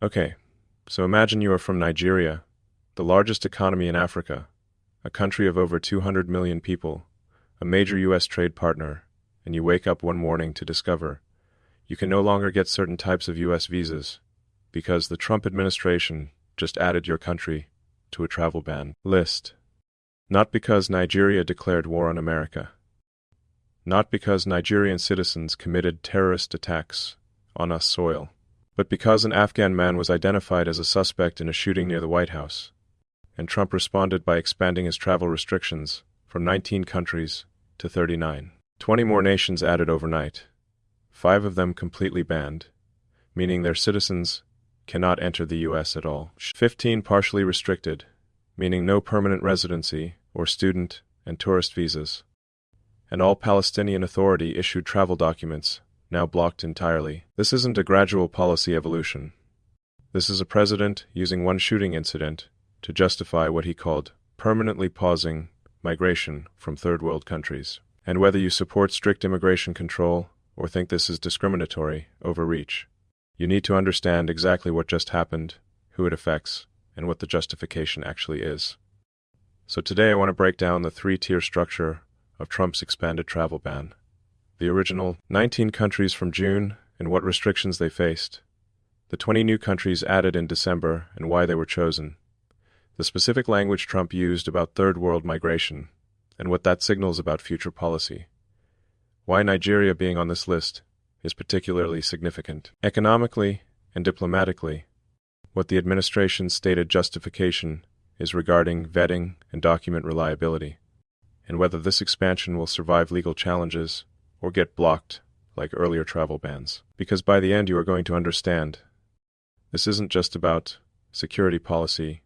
Okay, so imagine you are from Nigeria, the largest economy in Africa, a country of over 200 million people, a major U.S. trade partner, and you wake up one morning to discover you can no longer get certain types of U.S. visas because the Trump administration just added your country to a travel ban list. Not because Nigeria declared war on America. Not because Nigerian citizens committed terrorist attacks on US soil, but because an Afghan man was identified as a suspect in a shooting near the White House, and Trump responded by expanding his travel restrictions from 19 countries to 39. 20 more nations added overnight, 5 of them completely banned, meaning their citizens cannot enter the U.S. at all. 15 partially restricted, meaning no permanent residency or student and tourist visas. And all Palestinian Authority issued travel documents now blocked entirely. This isn't a gradual policy evolution. This is a president using one shooting incident to justify what he called permanently pausing migration from third world countries. And whether you support strict immigration control or think this is discriminatory overreach, you need to understand exactly what just happened, who it affects, and what the justification actually is. So today I want to break down the 3-tier structure of Trump's expanded travel ban. The original 19 countries from June and what restrictions they faced. The 20 new countries added in December and why they were chosen. The specific language Trump used about third world migration and what that signals about future policy. Why Nigeria being on this list is particularly significant. Economically and diplomatically, what the administration's stated justification is regarding vetting and document reliability, and whether this expansion will survive legal challenges or get blocked like earlier travel bans. Because by the end you are going to understand, this isn't just about security policy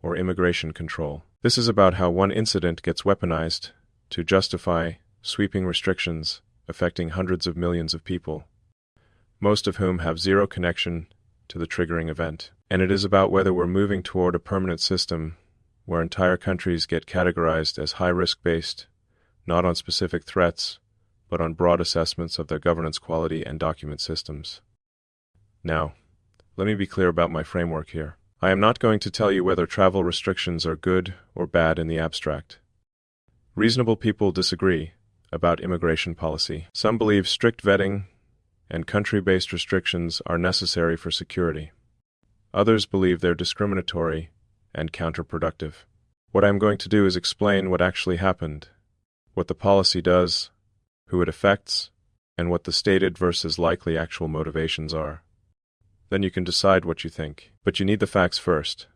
or immigration control. This is about how one incident gets weaponized to justify sweeping restrictions affecting hundreds of millions of people, most of whom have zero connection to the triggering event. And it is about whether we're moving toward a permanent system where entire countries get categorized as high-risk based, not on specific threats, but on broad assessments of their governance quality and document systems. Now, let me be clear about my framework here. I am not going to tell you whether travel restrictions are good or bad in the abstract. Reasonable people disagree about immigration policy. Some believe strict vetting and country-based restrictions are necessary for security. Others believe they're discriminatory and counterproductive. What I'm going to do is explain what actually happened, what the policy does, who it affects, and what the stated versus likely actual motivations are. Then you can decide what you think. But you need the facts first.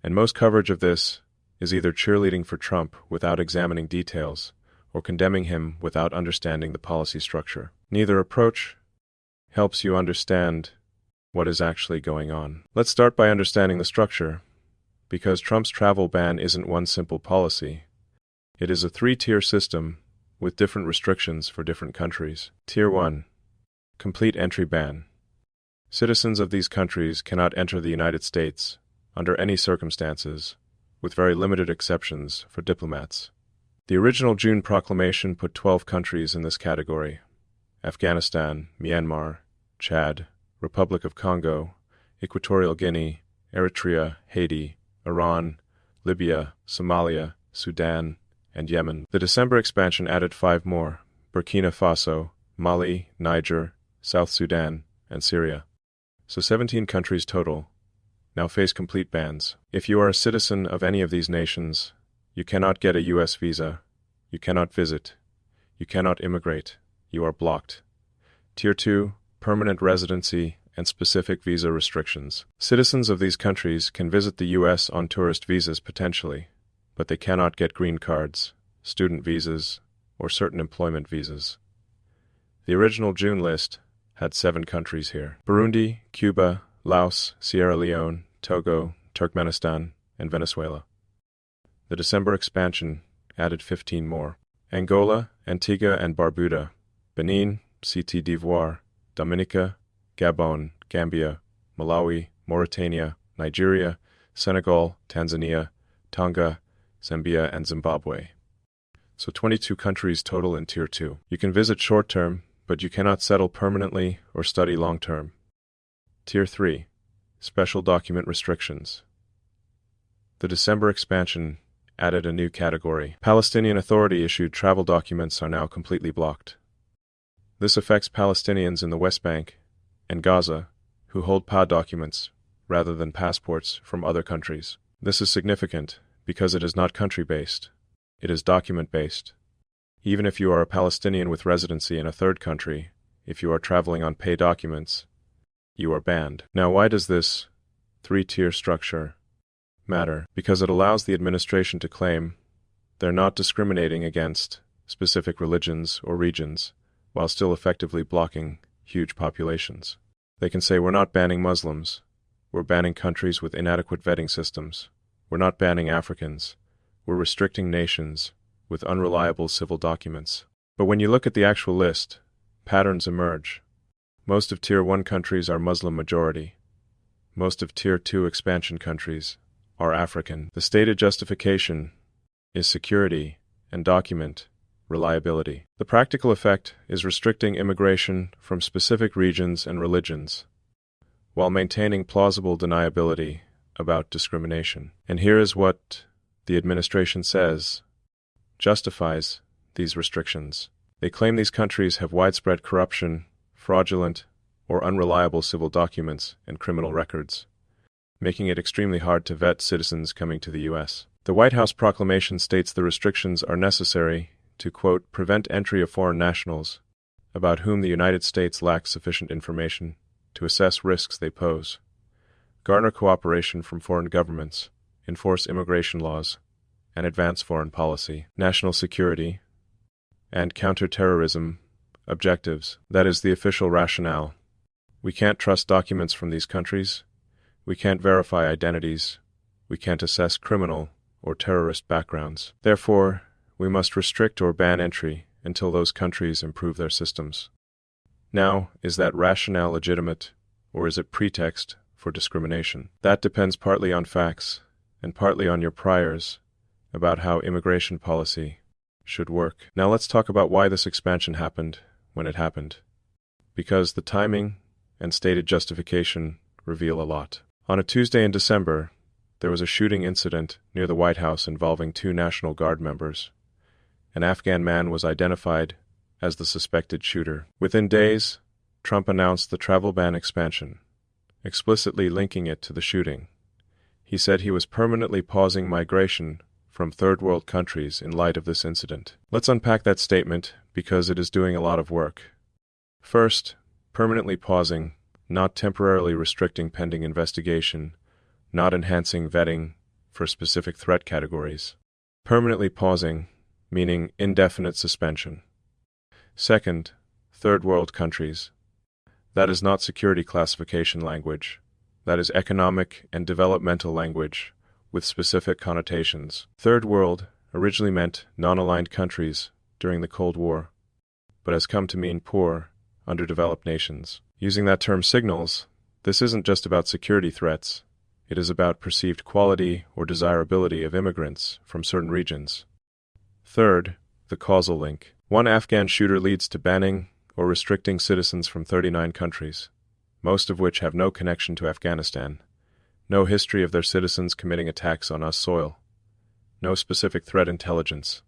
And most coverage of this is either cheerleading for Trump without examining details, or condemning him without understanding the policy structure. Neither approach helps you understand what is actually going on. Let's start by understanding the structure, because Trump's travel ban isn't one simple policy. It is a 3-tier system with different restrictions for different countries. Tier 1. Complete entry ban. Citizens of these countries cannot enter the United States under any circumstances, with very limited exceptions for diplomats. The original June proclamation put 12 countries in this category: Afghanistan, Myanmar, Chad, Republic of Congo, Equatorial Guinea, Eritrea, Haiti, Iran, Libya, Somalia, Sudan, and Yemen. The December expansion added 5 more: Burkina Faso, Mali, Niger, South Sudan, and Syria. So 17 countries total now face complete bans. If you are a citizen of any of these nations, you cannot get a U.S. visa, you cannot visit, you cannot immigrate, you are blocked. Tier 2, permanent residency and specific visa restrictions. Citizens of these countries can visit the U.S. on tourist visas potentially, but they cannot get green cards, student visas, or certain employment visas. The original June list had 7 countries here: Burundi, Cuba, Laos, Sierra Leone, Togo, Turkmenistan, and Venezuela. The December expansion added 15 more: Angola, Antigua and Barbuda, Benin, Côte d'Ivoire, Dominica, Gabon, Gambia, Malawi, Mauritania, Nigeria, Senegal, Tanzania, Tonga, Zambia, and Zimbabwe. So 22 countries total in Tier 2. You can visit short-term, but you cannot settle permanently or study long-term. Tier 3. Special document restrictions. The December expansion added a new category. Palestinian Authority issued travel documents are now completely blocked. This affects Palestinians in the West Bank and Gaza who hold PA documents rather than passports from other countries. This is significant because it is not country-based, it is document-based. Even if you are a Palestinian with residency in a third country, if you are traveling on PA documents, you are banned. Now, why does this three-tier structure matter? Because it allows the administration to claim they're not discriminating against specific religions or regions while still effectively blocking huge populations. They can say, we're not banning Muslims, we're banning countries with inadequate vetting systems, we're not banning Africans, we're restricting nations with unreliable civil documents. But when you look at the actual list, patterns emerge. Most of Tier 1 countries are Muslim majority. Most of Tier 2 expansion countries are African. The stated justification is security and document reliability. The practical effect is restricting immigration from specific regions and religions, while maintaining plausible deniability about discrimination. And here is what the administration says justifies these restrictions. They claim these countries have widespread corruption, fraudulent, or unreliable civil documents and criminal records, making it extremely hard to vet citizens coming to the U.S. The White House proclamation states the restrictions are necessary to, quote, prevent entry of foreign nationals about whom the United States lacks sufficient information to assess risks they pose, garner cooperation from foreign governments, enforce immigration laws, and advance foreign policy, national security, and counter-terrorism objectives. That is the official rationale. We can't trust documents from these countries, we can't verify identities, we can't assess criminal or terrorist backgrounds. Therefore, we must restrict or ban entry until those countries improve their systems. Now, is that rationale legitimate, or is it pretext for discrimination? That depends partly on facts, and partly on your priors about how immigration policy should work. Now let's talk about why this expansion happened when it happened. Because the timing and stated justification reveal a lot. On a Tuesday in December, there was a shooting incident near the White House involving 2 National Guard members. An Afghan man was identified as the suspected shooter. Within days, Trump announced the travel ban expansion, explicitly linking it to the shooting. He said he was permanently pausing migration from third world countries in light of this incident. Let's unpack that statement because it is doing a lot of work. First, permanently pausing, not temporarily restricting pending investigation, not enhancing vetting for specific threat categories. Permanently pausing, meaning indefinite suspension. Second, third world countries. That is not security classification language. That is economic and developmental language with specific connotations. Third world originally meant non-aligned countries during the Cold War, but has come to mean poor, underdeveloped nations. Using that term signals, this isn't just about security threats, it is about perceived quality or desirability of immigrants from certain regions. Third, the causal link. One Afghan shooter leads to banning or restricting citizens from 39 countries, most of which have no connection to Afghanistan, no history of their citizens committing attacks on US soil, no specific threat intelligence,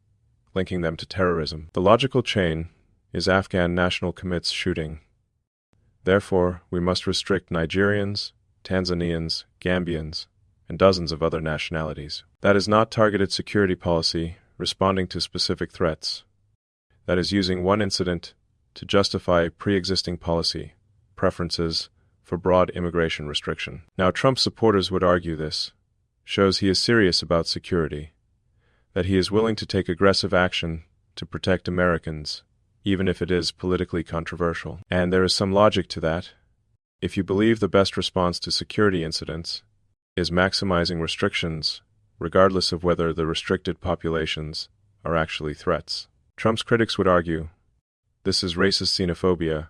linking them to terrorism. The logical chain is Afghan national commits shooting. Therefore, we must restrict Nigerians, Tanzanians, Gambians, and dozens of other nationalities. That is not targeted security policy responding to specific threats. That is using one incident to justify pre-existing policy, preferences for broad immigration restriction. Now, Trump supporters would argue this shows he is serious about security, that he is willing to take aggressive action to protect Americans, even if it is politically controversial. And there is some logic to that. If you believe the best response to security incidents is maximizing restrictions, regardless of whether the restricted populations are actually threats. Trump's critics would argue this is racist xenophobia,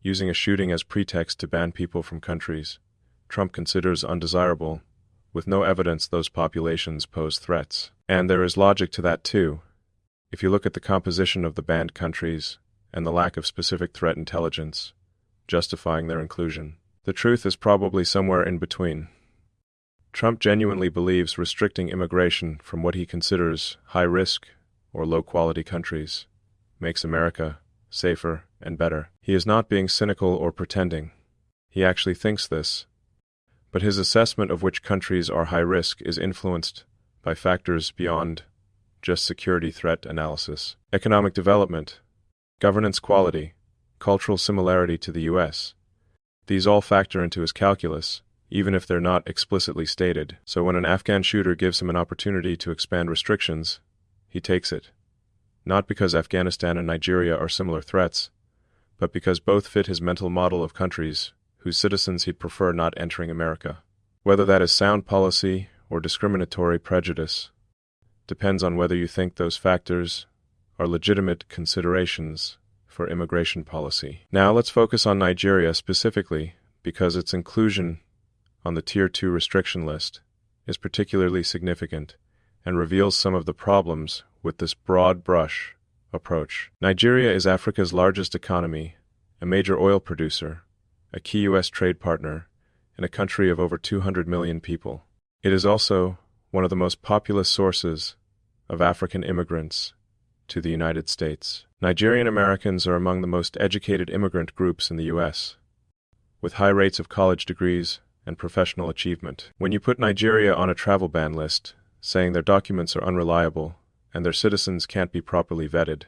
using a shooting as pretext to ban people from countries Trump considers undesirable, with no evidence those populations pose threats. And there is logic to that too. If you look at the composition of the banned countries and the lack of specific threat intelligence justifying their inclusion, The truth is probably somewhere in between. Trump genuinely believes restricting immigration from what he considers high-risk or low-quality countries makes America safer and better. He is not being cynical or pretending. He actually thinks this. But his assessment of which countries are high-risk is influenced by factors beyond just security threat analysis. Economic development, governance quality, cultural similarity to the U.S. These all factor into his calculus, even if they're not explicitly stated. So when an Afghan shooter gives him an opportunity to expand restrictions, he takes it. Not because Afghanistan and Nigeria are similar threats, but because both fit his mental model of countries whose citizens he'd prefer not entering America. Whether that is sound policy or discriminatory prejudice depends on whether you think those factors are legitimate considerations for immigration policy. Now let's focus on Nigeria specifically, because its inclusion on the Tier 2 restriction list is particularly significant and reveals some of the problems with this broad brush approach. Nigeria is Africa's largest economy, a major oil producer, a key U.S. trade partner, and a country of over 200 million people. It is also one of the most populous sources of African immigrants to the United States. Nigerian Americans are among the most educated immigrant groups in the U.S., with high rates of college degrees and professional achievement. When you put Nigeria on a travel ban list, saying their documents are unreliable and their citizens can't be properly vetted,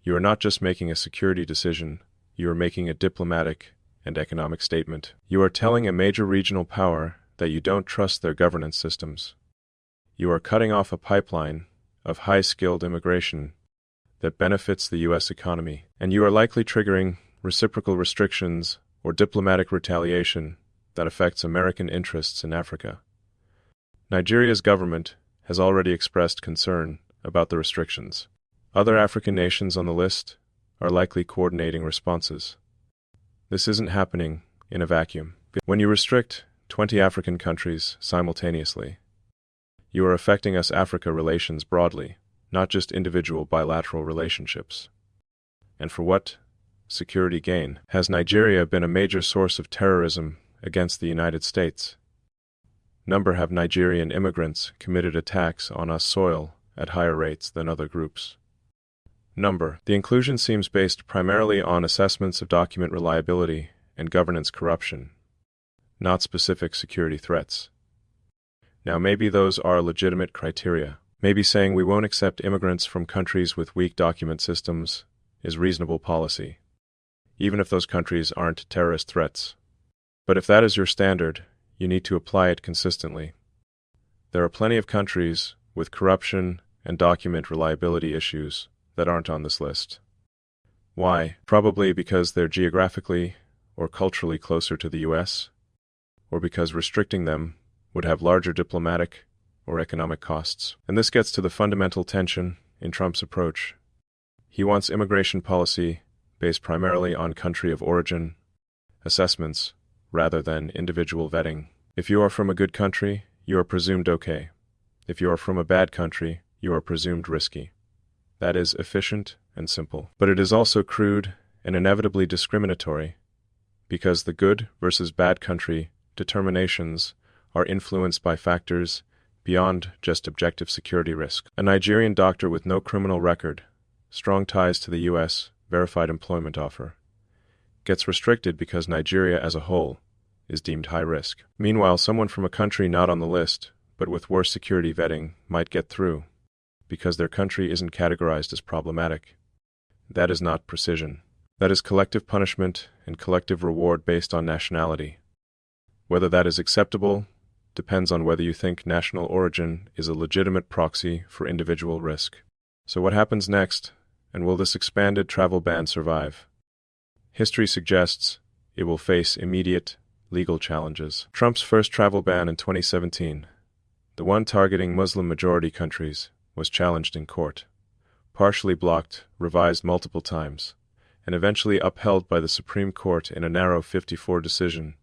you are not just making a security decision, you are making a diplomatic and economic statement. You are telling a major regional power that you don't trust their governance systems. You are cutting off a pipeline of high-skilled immigration that benefits the U.S. economy, and you are likely triggering reciprocal restrictions or diplomatic retaliation that affects American interests in Africa. Nigeria's government has already expressed concern about the restrictions. Other African nations on the list are likely coordinating responses. This isn't happening in a vacuum. When you restrict 20 African countries simultaneously, you are affecting US-Africa relations broadly, not just individual bilateral relationships. And for what security gain? Has Nigeria been a major source of terrorism against the United States? Have Nigerian immigrants committed attacks on US soil at higher rates than other groups? The inclusion seems based primarily on assessments of document reliability and governance corruption, not specific security threats. Now maybe those are legitimate criteria. Maybe saying we won't accept immigrants from countries with weak document systems is reasonable policy, even if those countries aren't terrorist threats. But if that is your standard, you need to apply it consistently. There are plenty of countries with corruption and document reliability issues that aren't on this list. Why? Probably because they're geographically or culturally closer to the U.S., or because restricting them would have larger diplomatic or economic costs. And this gets to the fundamental tension in Trump's approach. He wants immigration policy based primarily on country of origin assessments rather than individual vetting. If you are from a good country, you are presumed okay. If you are from a bad country, you are presumed risky. That is efficient and simple. But it is also crude and inevitably discriminatory, because the good versus bad country determinations are influenced by factors beyond just objective security risk. A Nigerian doctor with no criminal record, strong ties to the U.S., verified employment offer, gets restricted because Nigeria as a whole is deemed high risk. Meanwhile, someone from a country not on the list, but with worse security vetting, might get through, because their country isn't categorized as problematic. That is not precision. That is collective punishment and collective reward based on nationality. Whether that is acceptable depends on whether you think national origin is a legitimate proxy for individual risk. So what happens next, and will this expanded travel ban survive? History suggests it will face immediate legal challenges. Trump's first travel ban in 2017, the one targeting Muslim-majority countries, was challenged in court, partially blocked, revised multiple times, and eventually upheld by the Supreme Court in a narrow 5-4 decision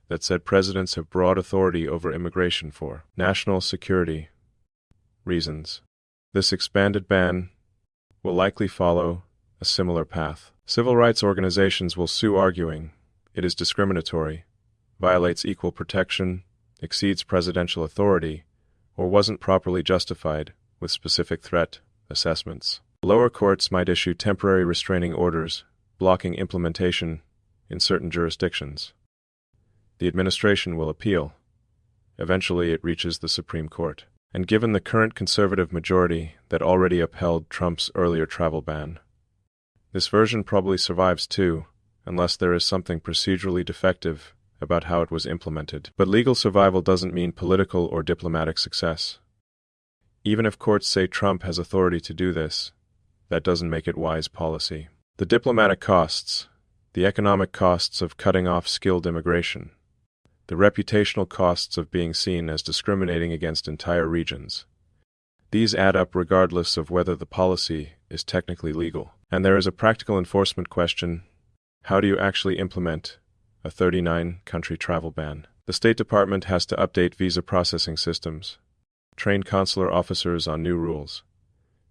that said presidents have broad authority over immigration for national security reasons. This expanded ban will likely follow a similar path. Civil rights organizations will sue, arguing it is discriminatory, violates equal protection, exceeds presidential authority, or wasn't properly justified with specific threat assessments. Lower courts might issue temporary restraining orders, blocking implementation in certain jurisdictions. The administration will appeal. Eventually, it reaches the Supreme Court. And given the current conservative majority that already upheld Trump's earlier travel ban, this version probably survives too, unless there is something procedurally defective about how it was implemented. But legal survival doesn't mean political or diplomatic success. Even if courts say Trump has authority to do this, that doesn't make it wise policy. The diplomatic costs, the economic costs of cutting off skilled immigration, the reputational costs of being seen as discriminating against entire regions. These add up regardless of whether the policy is technically legal. And there is a practical enforcement question. How do you actually implement a 39-country travel ban? The State Department has to update visa processing systems, train consular officers on new rules,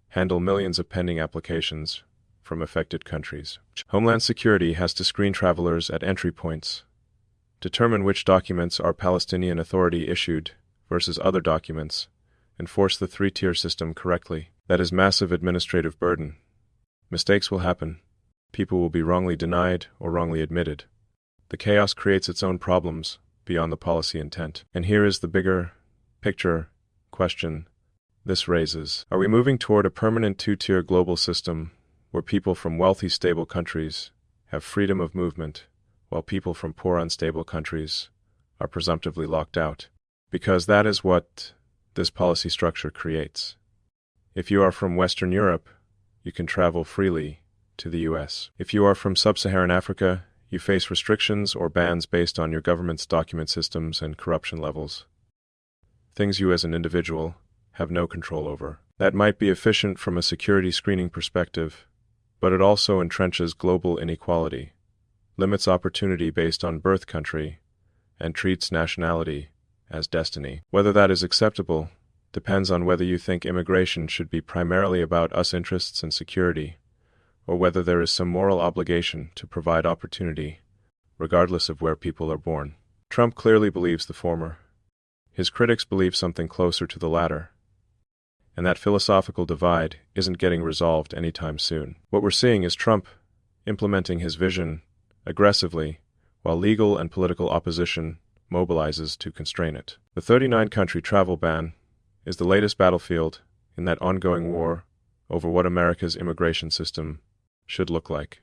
handle millions of pending applications from affected countries. Homeland Security has to screen travelers at entry points, determine which documents are Palestinian Authority issued versus other documents, enforce the three-tier system correctly. That is massive administrative burden. Mistakes will happen. People will be wrongly denied or wrongly admitted. The chaos creates its own problems beyond the policy intent. And here is the bigger picture question this raises. Are we moving toward a permanent two-tier global system where people from wealthy, stable countries have freedom of movement, while people from poor, unstable countries are presumptively locked out? Because that is what this policy structure creates. If you are from Western Europe, you can travel freely to the US. If you are from Sub-Saharan Africa, you face restrictions or bans based on your government's document systems and corruption levels. Things you as an individual have no control over. That might be efficient from a security screening perspective, but it also entrenches global inequality, limits opportunity based on birth country, and treats nationality as destiny. Whether that is acceptable depends on whether you think immigration should be primarily about us interests and security, or whether there is some moral obligation to provide opportunity, regardless of where people are born. Trump clearly believes the former. His critics believe something closer to the latter, and that philosophical divide isn't getting resolved anytime soon. What we're seeing is Trump implementing his vision aggressively, while legal and political opposition mobilizes to constrain it. The 39-country travel ban is the latest battlefield in that ongoing war over what America's immigration system should look like.